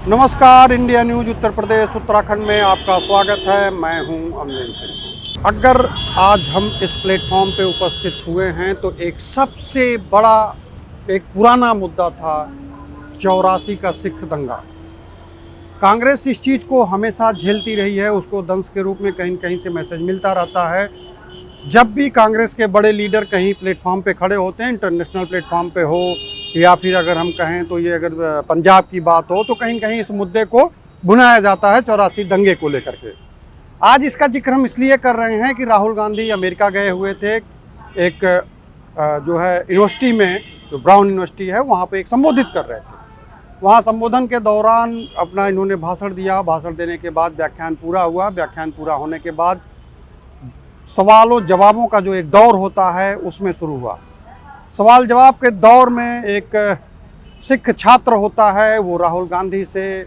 नमस्कार, India news Uttar Pradesh Uttarakhand में आपका स्वागत है। मैं हूं अमजद सिंह। अगर आज हम इस प्लेटफॉर्म पे उपस्थित हुए हैं तो एक सबसे बड़ा एक पुराना मुद्दा था 84 का सिख दंगा। कांग्रेस इस चीज़ को हमेशा झेलती रही है, उसको दंश के रूप में कहीं न कहीं से मैसेज मिलता रहता है। जब भी कांग्रेस के बड़े लीडर कहीं प्लेटफॉर्म पे खड़े होते हैं, इंटरनेशनल प्लेटफॉर्म पे हो या फिर अगर हम कहें तो ये अगर पंजाब की बात हो, तो कहीं न कहीं इस मुद्दे को भुनाया जाता है 84 दंगे को लेकर के। आज इसका जिक्र हम इसलिए कर रहे हैं कि राहुल गांधी अमेरिका गए हुए थे, एक जो है यूनिवर्सिटी में, जो ब्राउन यूनिवर्सिटी है, वहाँ पे एक संबोधित कर रहे थे। वहाँ संबोधन के दौरान अपना इन्होंने भाषण दिया। भाषण देने के बाद व्याख्यान पूरा हुआ। व्याख्यान पूरा होने के बाद सवालों जवाबों का जो एक दौर होता है उसमें शुरू हुआ। सवाल जवाब के दौर में एक सिख छात्र होता है, वो राहुल गांधी से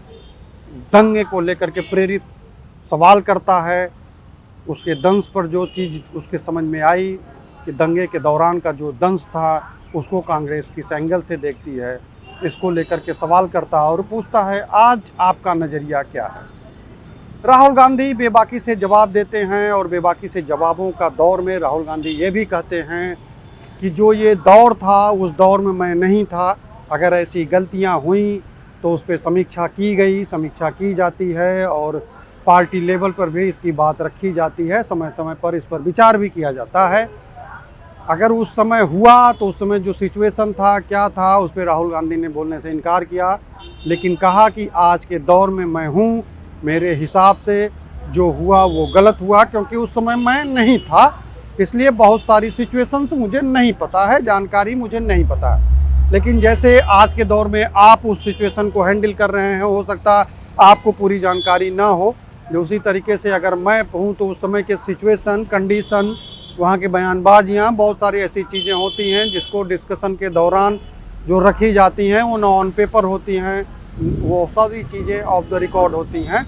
दंगे को लेकर के प्रेरित सवाल करता है। उसके दंश पर जो चीज़ उसके समझ में आई कि दंगे के दौरान का जो दंश था उसको कांग्रेस किस एंगल से देखती है, इसको लेकर के सवाल करता है और पूछता है आज आपका नज़रिया क्या है। राहुल गांधी बेबाकी से जवाब देते हैं और बेबाकी से जवाबों का दौर में राहुल गांधी ये भी कहते हैं कि जो ये दौर था उस दौर में मैं नहीं था। अगर ऐसी गलतियां हुई तो उस पर समीक्षा की गई, समीक्षा की जाती है और पार्टी लेवल पर भी इसकी बात रखी जाती है। समय समय पर इस पर विचार भी किया जाता है। अगर उस समय हुआ तो उस समय जो सिचुएशन था, क्या था, उस पर राहुल गांधी ने बोलने से इनकार किया, लेकिन कहा कि आज के दौर में मैं हूँ, मेरे हिसाब से जो हुआ वो गलत हुआ, क्योंकि उस समय मैं नहीं था, इसलिए बहुत सारी सिचुएशंस मुझे नहीं पता है, जानकारी मुझे नहीं पता है। लेकिन जैसे आज के दौर में आप उस सिचुएशन को हैंडल कर रहे हैं, हो सकता आपको पूरी जानकारी ना हो, उसी तरीके से अगर मैं हूँ तो उस समय के सिचुएशन, कंडीशन, वहाँ के बयानबाजियाँ, बहुत सारी ऐसी चीज़ें होती हैं जिसको डिस्कशन के दौरान जो रखी जाती हैं वो ऑन पेपर होती हैं, वो सारी चीज़ें ऑफ द रिकॉर्ड होती हैं।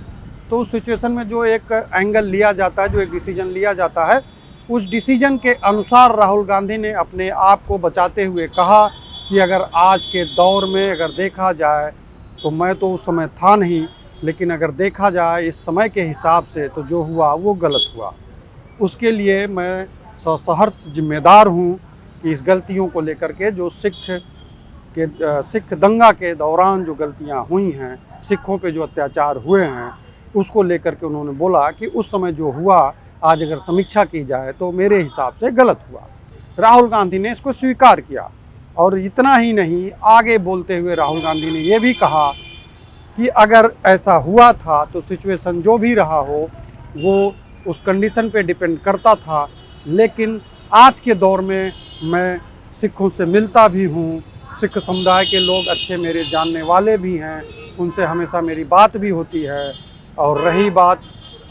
तो उस सिचुएशन में जो एक एंगल लिया जाता है, जो एक डिसीजन लिया जाता है, उस डिसीजन के अनुसार राहुल गांधी ने अपने आप को बचाते हुए कहा कि अगर आज के दौर में अगर देखा जाए तो मैं तो उस समय था नहीं, लेकिन अगर देखा जाए इस समय के हिसाब से तो जो हुआ वो गलत हुआ। उसके लिए मैं सहर्ष जिम्मेदार हूँ कि इस गलतियों को लेकर के जो सिख दंगा के दौरान जो गलतियाँ हुई हैं, सिखों पे जो अत्याचार हुए हैं, उसको लेकर के उन्होंने बोला कि उस समय जो हुआ आज अगर समीक्षा की जाए तो मेरे हिसाब से गलत हुआ। राहुल गांधी ने इसको स्वीकार किया और इतना ही नहीं, आगे बोलते हुए राहुल गांधी ने ये भी कहा कि अगर ऐसा हुआ था तो सिचुएशन जो भी रहा हो वो उस कंडीशन पे डिपेंड करता था, लेकिन आज के दौर में मैं सिखों से मिलता भी हूँ, सिख समुदाय के लोग अच्छे मेरे जानने वाले भी हैं, उनसे हमेशा मेरी बात भी होती है। और रही बात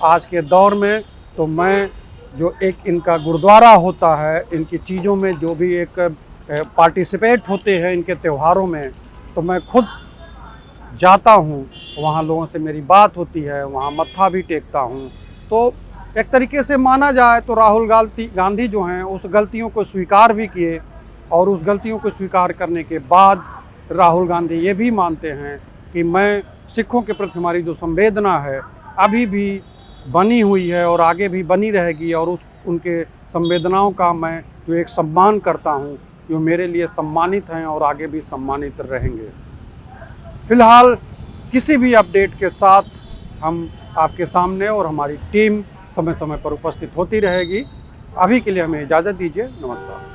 आज के दौर में, तो मैं जो एक इनका गुरुद्वारा होता है, इनकी चीज़ों में जो भी एक पार्टिसिपेट होते हैं इनके त्योहारों में, तो मैं खुद जाता हूँ, वहाँ लोगों से मेरी बात होती है, वहाँ मत्था भी टेकता हूँ। तो एक तरीके से माना जाए तो राहुल गांधी जो हैं उस गलतियों को स्वीकार भी किए और उस गलतियों को स्वीकार करने के बाद राहुल गांधी ये भी मानते हैं कि मैं सिखों के प्रति हमारी जो संवेदना है अभी भी बनी हुई है और आगे भी बनी रहेगी, और उनके संवेदनाओं का मैं जो एक सम्मान करता हूँ, जो मेरे लिए सम्मानित हैं और आगे भी सम्मानित रहेंगे। फिलहाल किसी भी अपडेट के साथ हम आपके सामने और हमारी टीम समय समय पर उपस्थित होती रहेगी। अभी के लिए हमें इजाज़त दीजिए। नमस्कार।